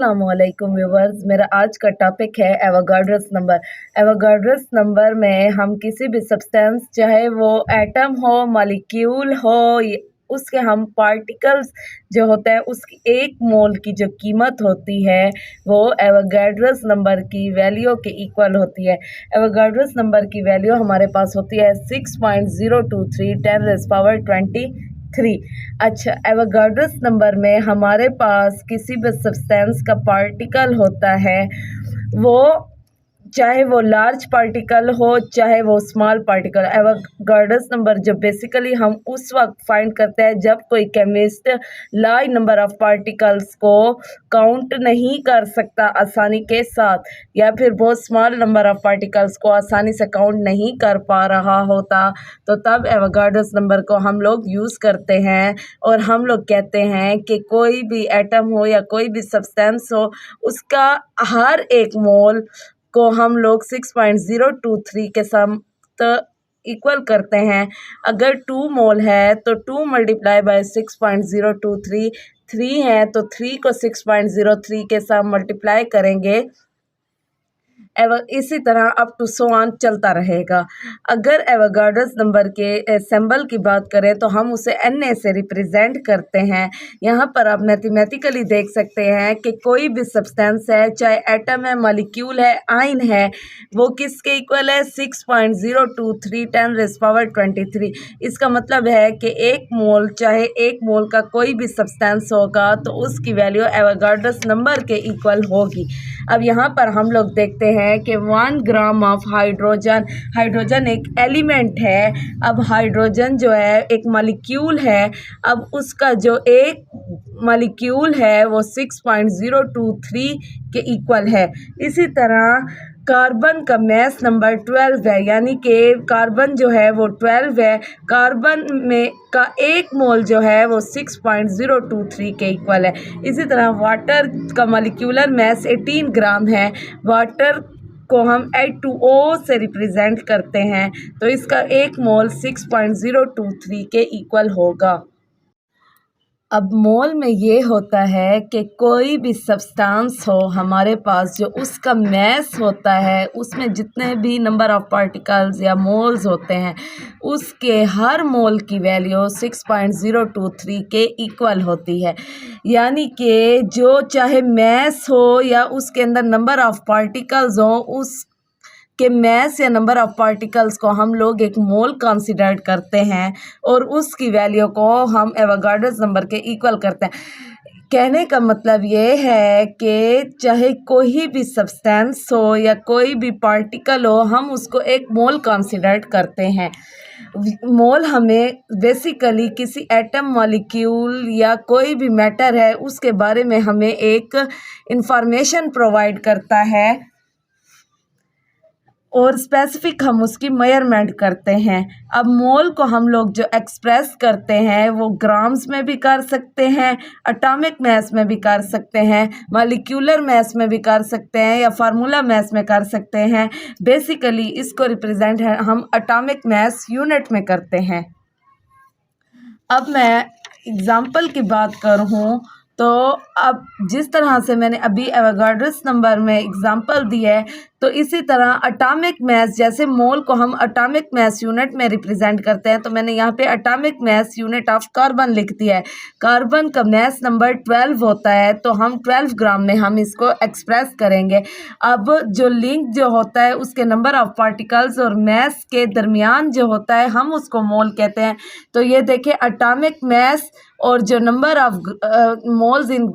अस्सलामुअलैकुम व्यूवर्स, मेरा आज का टॉपिक है एवोगाड्रोस नंबर। एवोगाड्रोस नंबर में हम किसी भी सब्सटेंस, चाहे वो एटम हो, मॉलिक्यूल हो, उसके हम पार्टिकल्स जो होते हैं उसकी एक मोल की जो कीमत होती है वो एवोगाड्रोस नंबर की वैल्यू के इक्वल होती है। एवोगाड्रोस नंबर की वैल्यू हमारे पास होती है 6.023 10⁻23। अच्छा, एवोगाड्रोस नंबर में हमारे पास किसी भी सब्सटेंस का पार्टिकल होता है, वो चाहे वो लार्ज पार्टिकल हो चाहे वो स्मॉल पार्टिकल। एवोगाड्रोस नंबर जो बेसिकली हम उस वक्त फाइंड करते हैं जब कोई chemist large number of particles को काउंट नहीं कर सकता आसानी के साथ, या फिर बहुत स्मॉल नंबर ऑफ पार्टिकल्स को आसानी से काउंट नहीं कर पा रहा होता, तो तब एवोगाड्रोस नंबर को हम लोग यूज़ करते हैं। और हम लोग कहते हैं कि कोई भी एटम हो या कोई भी सब्सटेंस हो, उसका हर एक मोल को हम लोग 6.023 के साथ इक्वल करते हैं। अगर 2 मोल है तो 2 मल्टीप्लाई बाय 6.023, 3 है तो 3 को 6.03 के साथ मल्टीप्लाई करेंगे। इसी तरह अप टू सो ऑन चलता रहेगा। अगर एवोगाड्रोस नंबर के सिंबल की बात करें तो हम उसे Na से रिप्रेजेंट करते हैं। यहाँ पर आप मैथमेटिकली देख सकते हैं कि कोई भी सब्सटेंस है, चाहे एटम है, मॉलिक्यूल है, आयन है, वो किसके इक्वल है 6.023 10⁻23। इसका मतलब है कि एक मोल, चाहे एक मोल का कोई भी सब्सटेंस होगा तो उसकी वैल्यू एवोगाड्रोस नंबर के इक्वल होगी। अब यहाँ पर हम लोग देखते हैं कि 1 ग्राम ऑफ हाइड्रोजन एक एलिमेंट है। अब हाइड्रोजन जो है एक मॉलिक्यूल है। अब उसका जो एक मॉलिक्यूल है वो 6.023 के इक्वल है। इसी तरह कार्बन का मास नंबर 12 है, यानी कि कार्बन जो है वो 12 है। कार्बन में का एक मोल जो है वो 6.023 के इक्वल है। इसी तरह वाटर का मॉलिक्यूलर मास 18 ग्राम है। वाटर को हम H2O से रिप्रेजेंट करते हैं, तो इसका एक मोल 6.023 के इक्वल होगा। अब मोल में ये होता है कि कोई भी सब्सटेंस हो हमारे पास, जो उसका मास होता है, उसमें जितने भी नंबर ऑफ पार्टिकल्स या मोल्स होते हैं, उसके हर मोल की वैल्यू 6.023 के इक्वल होती है। यानी कि जो चाहे मास हो या उसके अंदर नंबर ऑफ पार्टिकल्स हो, उस के मास या नंबर ऑफ पार्टिकल्स को हम लोग एक मोल कंसिडर करते हैं और उसकी वैल्यू को हम एवोगाड्रोस नंबर के इक्वल करते हैं। कहने का मतलब ये है कि चाहे कोई भी सब्सटेंस हो या कोई भी पार्टिकल हो, हम उसको एक मोल कंसिडर करते हैं। मोल हमें बेसिकली किसी एटम, मॉलिक्यूल या कोई भी मैटर है उसके बारे में हमें एक इंफॉर्मेशन प्रोवाइड करता है और स्पेसिफिक हम उसकी मेजरमेंट करते हैं। अब मोल को हम लोग जो एक्सप्रेस करते हैं वो ग्राम्स में भी कर सकते हैं, एटॉमिक मास में भी कर सकते हैं, मॉलिक्यूलर मास में भी कर सकते हैं, या फार्मूला मास में कर सकते हैं। बेसिकली इसको रिप्रेजेंट है हम एटॉमिक मास यूनिट में करते हैं। अब मैं एग्ज़ाम्पल की बात करूँ तो अब जिस तरह से मैंने अभी एवोगाड्रोस नंबर में एग्ज़ाम्पल दी है, तो इसी तरह एटॉमिक मास, जैसे मोल को हम एटॉमिक मास यूनिट में रिप्रेजेंट करते हैं, तो मैंने यहाँ पे atomic mass unit of carbon लिख दिया है। कार्बन का मास नंबर 12 होता है, तो हम 12 ग्राम में हम इसको एक्सप्रेस करेंगे। अब जो लिंक जो होता है उसके नंबर ऑफ पार्टिकल्स और मास के दरमियान जो होता है, हम उसको मोल कहते हैं। तो ये देखें, एटॉमिक मास और जो नंबर ऑफ मोल्स इन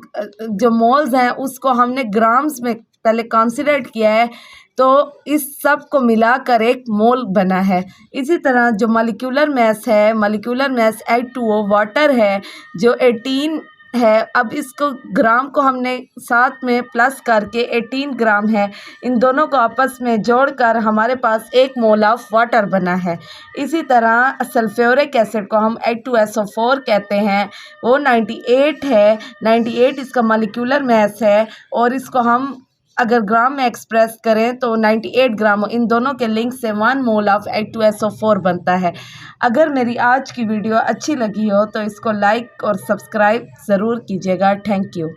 जो मोल्स हैं उसको हमने ग्राम्स में पहले कंसिडर किया है, तो इस सब को मिलाकर एक मोल बना है। इसी तरह जो मॉलिक्यूलर मास है, मॉलिक्यूलर मास H2O वाटर है जो 18 है। अब इसको ग्राम को हमने साथ में प्लस करके 18 ग्राम है, इन दोनों को आपस में जोड़कर हमारे पास एक मोल ऑफ वाटर बना है। इसी तरह सल्फ्यूरिक एसिड को हम H2SO4 कहते हैं, वो 98 है। 98 इसका मॉलिक्यूलर मास है और इसको हम अगर ग्राम में एक्सप्रेस करें तो 98 ग्राम, इन दोनों के लिंक से 1 मोल ऑफ H2SO4 बनता है। अगर मेरी आज की वीडियो अच्छी लगी हो तो इसको लाइक और सब्सक्राइब ज़रूर कीजिएगा। Thank you.